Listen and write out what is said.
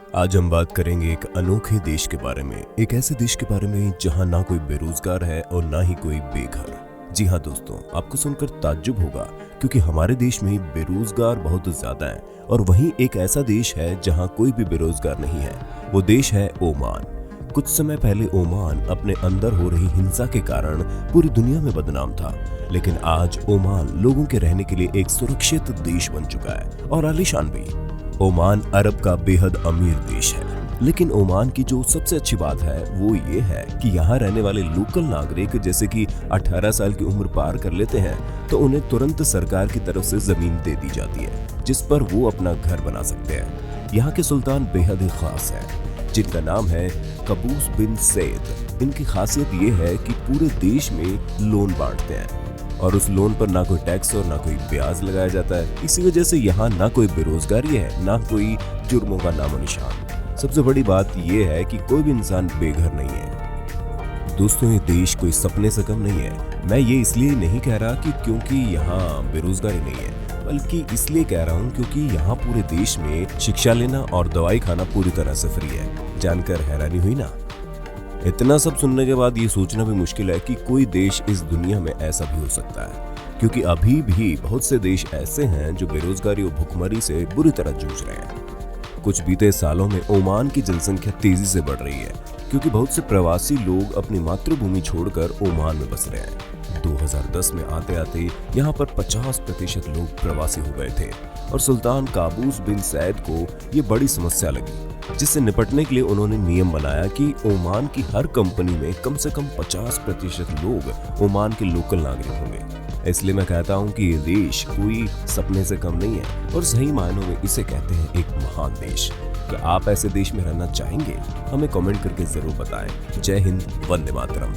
आज हम बात करेंगे एक अनोखे देश के बारे में, एक ऐसे देश के बारे में जहां ना कोई बेरोजगार है और ना ही कोई बेघर। जी हाँ दोस्तों, आपको सुनकर ताज्जुब होगा क्योंकि हमारे देश में बेरोजगार बहुत ज्यादा हैं और वहीं एक ऐसा देश है जहां कोई भी बेरोजगार नहीं है। वो देश है ओमान। कुछ समय पहले ओमान अपने अंदर हो रही हिंसा के कारण पूरी दुनिया में बदनाम था, लेकिन आज ओमान लोगों के रहने के लिए एक सुरक्षित देश बन चुका है और आलीशान भी। ओमान अरब का बेहद अमीर देश है, लेकिन ओमान की जो सबसे अच्छी बात है वो ये है कि यहाँ रहने वाले लोकल नागरिक जैसे कि 18 साल की उम्र पार कर लेते हैं तो उन्हें तुरंत सरकार की तरफ से जमीन दे दी जाती है जिस पर वो अपना घर बना सकते हैं। यहाँ के सुल्तान बेहद ही खास है जिनका नाम है कबूस बिन सैद। इनकी खासियत ये है कि पूरे देश में लोन बांटते हैं और उस लोन पर ना कोई टैक्स और ना कोई ब्याज लगाया जाता है। इसी वजह से यहाँ ना कोई बेरोजगारी है, ना कोई जुर्मों का नामो निशान। सबसे बड़ी बात यह है कि कोई भी इंसान बेघर नहीं है। दोस्तों, ये देश कोई सपने से कम नहीं है। मैं ये इसलिए नहीं कह रहा कि क्योंकि यहाँ बेरोजगारी नहीं है, बल्कि इसलिए कह रहा हूँ क्योंकि यहाँ पूरे देश में शिक्षा लेना और दवाई खाना पूरी तरह से फ्री है। जानकर हैरानी हुई ना? इतना सब सुनने के बाद ये सोचना भी मुश्किल है कि कोई देश इस दुनिया में ऐसा भी हो सकता है, क्योंकि अभी भी बहुत से देश ऐसे हैं जो बेरोजगारी और भुखमरी से बुरी तरह जूझ रहे हैं। कुछ बीते सालों में ओमान की जनसंख्या तेजी से बढ़ रही है क्योंकि बहुत से प्रवासी लोग अपनी मातृभूमि छोड़कर ओमान में बस रहे हैं। 2010 में आते आते यहाँ पर 50% लोग प्रवासी हो गए थे और सुल्तान काबूस बिन सैद को ये बड़ी समस्या लगी, जिससे निपटने के लिए उन्होंने नियम बनाया कि ओमान की हर कंपनी में कम से कम 50% लोग ओमान के लोकल नागरिक होंगे। इसलिए मैं कहता हूँ कि ये देश कोई सपने से कम नहीं है और सही मायनों में इसे कहते हैं एक महान देश। क्या आप ऐसे देश में रहना चाहेंगे? हमें कमेंट करके जरूर बताएं। जय हिंद, वंदे मातरम।